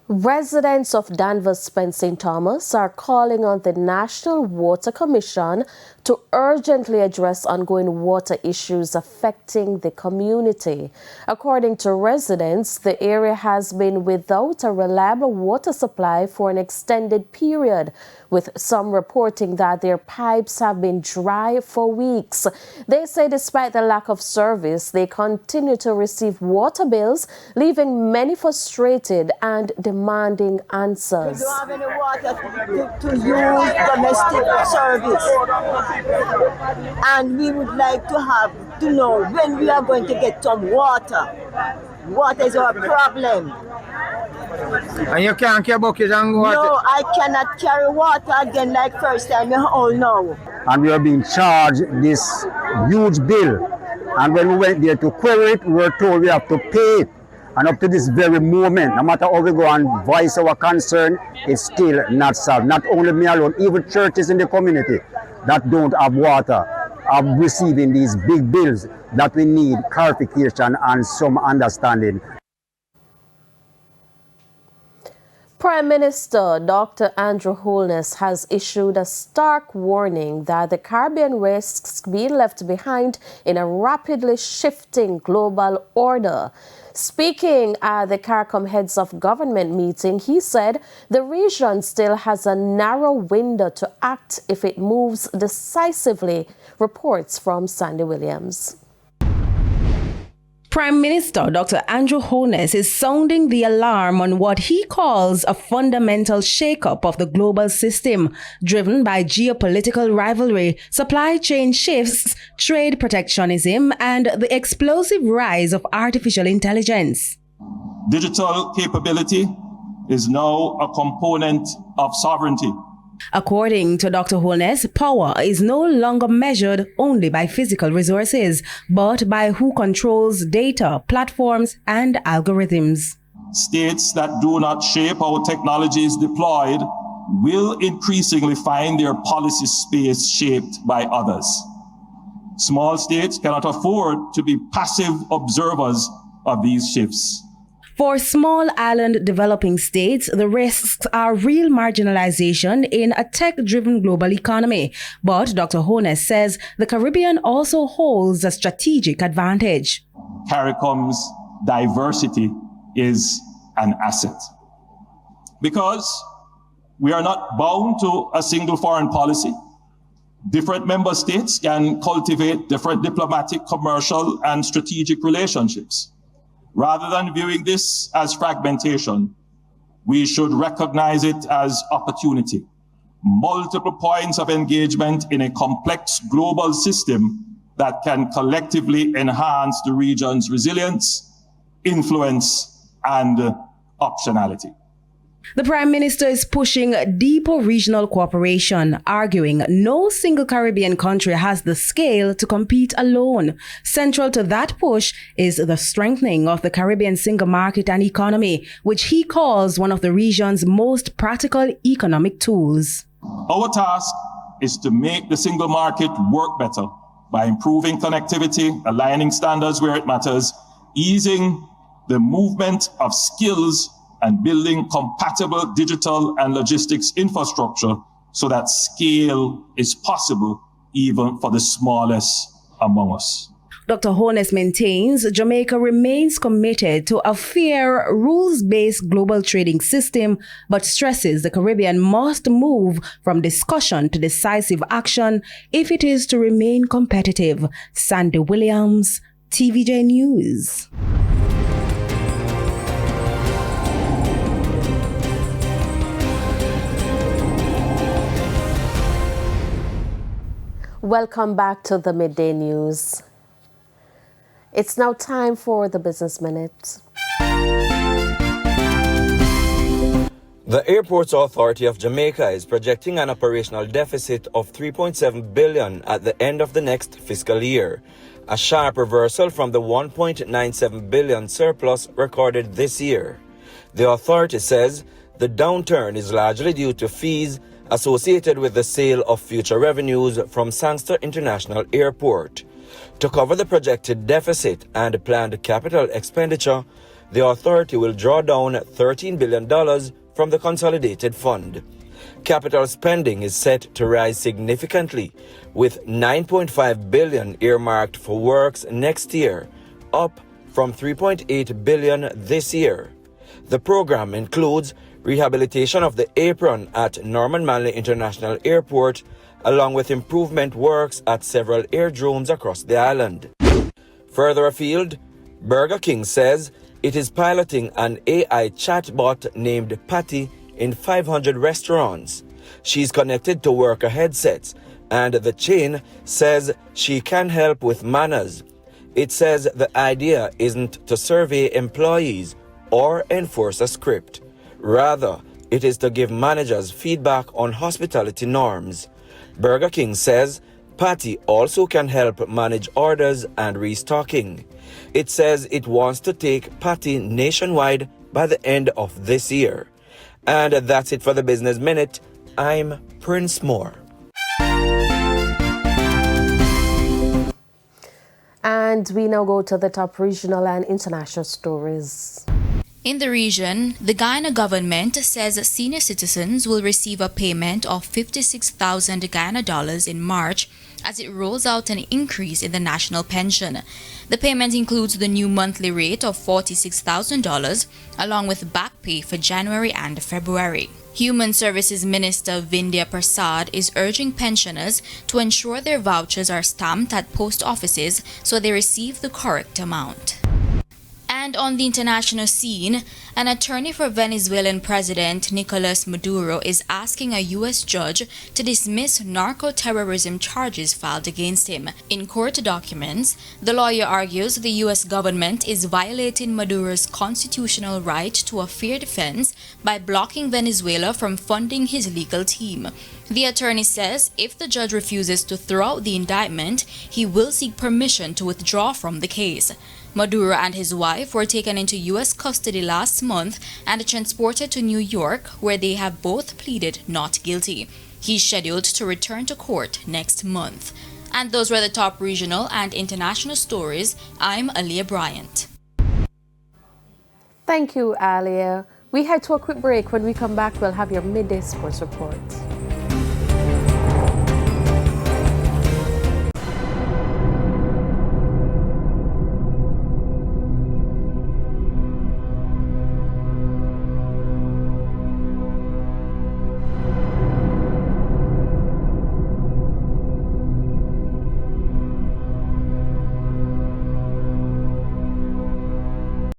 Residents of Danvers, St. Thomas are calling on the National Water Commission to urgently address ongoing water issues affecting the community. According to residents, the area has been without a reliable water supply for an extended period, with some reporting that their pipes have been dry for weeks. They say despite the lack of service, they continue to receive water bills, leaving many frustrated and demanding answers. We don't have any water to use domestic service. And we would like to know when we are going to get some water. Water is our problem. And you can't carry bucket and go water? No, I cannot carry water again like first time, you all know. And we are being charged this huge bill. And when we went there to query it, we were told we have to pay it. And up to this very moment, no matter how we go and voice our concern, it's still not solved. Not only me alone, even churches in the community that don't have water are receiving these big bills that we need clarification and some understanding. Prime Minister Dr. Andrew Holness has issued a stark warning that the Caribbean risks being left behind in a rapidly shifting global order. Speaking at the CARICOM Heads of Government meeting, he said the region still has a narrow window to act if it moves decisively. Reports from Sandy Williams. Prime Minister Dr. Andrew Holness is sounding the alarm on what he calls a fundamental shake-up of the global system, driven by geopolitical rivalry, supply chain shifts, trade protectionism, and the explosive rise of artificial intelligence. Digital capability is now a component of sovereignty. According to Dr. Holness, power is no longer measured only by physical resources, but by who controls data, platforms, and algorithms. States that do not shape how technology is deployed will increasingly find their policy space shaped by others. Small states cannot afford to be passive observers of these shifts. For small island developing states, the risks are real marginalization in a tech-driven global economy. But Dr. Holness says the Caribbean also holds a strategic advantage. CARICOM's diversity is an asset. Because we are not bound to a single foreign policy. Different member states can cultivate different diplomatic, commercial, and strategic relationships. Rather than viewing this as fragmentation, we should recognize it as opportunity. Multiple points of engagement in a complex global system that can collectively enhance the region's resilience, influence, and optionality. The Prime Minister is pushing deeper regional cooperation, arguing no single Caribbean country has the scale to compete alone. Central to that push is the strengthening of the Caribbean single market and economy, which he calls one of the region's most practical economic tools. Our task is to make the single market work better by improving connectivity, aligning standards where it matters, easing the movement of skills, and building compatible digital and logistics infrastructure so that scale is possible even for the smallest among us. Dr. Holness maintains Jamaica remains committed to a fair, rules-based global trading system, but stresses the Caribbean must move from discussion to decisive action if it is to remain competitive. Sandy Williams, TVJ News. Welcome back to the Midday News. It's now time for the Business Minute. The Airports Authority of Jamaica is projecting an operational deficit of $3.7 billion at the end of the next fiscal year, a sharp reversal from the $1.97 billion surplus recorded this year. The authority says the downturn is largely due to fees associated with the sale of future revenues from Sangster International Airport. To cover the projected deficit and planned capital expenditure, the authority will draw down $13 billion from the consolidated fund. Capital spending is set to rise significantly, with $9.5 billion earmarked for works next year, up from $3.8 billion this year. The program includes rehabilitation of the apron at Norman Manley International Airport, along with improvement works at several airdromes across the island. Further afield, Burger King says it is piloting an AI chatbot named Patty in 500 restaurants. She's connected to worker headsets, and the chain says she can help with manners. It says the idea isn't to survey employees or enforce a script. Rather, it is to give managers feedback on hospitality norms. Burger King says Patty also can help manage orders and restocking. It says it wants to take Patty nationwide by the end of this year. And that's it for the Business Minute. I'm Prince Moore. And we now go to the top regional and international stories. In the region, the Guyana government says senior citizens will receive a payment of 56,000 Guyana dollars in March as it rolls out an increase in the national pension. The payment includes the new monthly rate of $46,000 along with back pay for January and February. Human Services Minister Vindhya Prasad is urging pensioners to ensure their vouchers are stamped at post offices so they receive the correct amount. And on the international scene, an attorney for Venezuelan President Nicolas Maduro is asking a U.S. judge to dismiss narco-terrorism charges filed against him. In court documents, the lawyer argues the U.S. government is violating Maduro's constitutional right to a fair defense by blocking Venezuela from funding his legal team. The attorney says if the judge refuses to throw out the indictment, he will seek permission to withdraw from the case. Maduro and his wife were taken into U.S. custody last month and transported to New York, where they have both pleaded not guilty. He's scheduled to return to court next month. And those were the top regional and international stories. I'm Aaliyah Bryant. Thank you, Alia. We head to a quick break. When we come back, we'll have your midday sports report.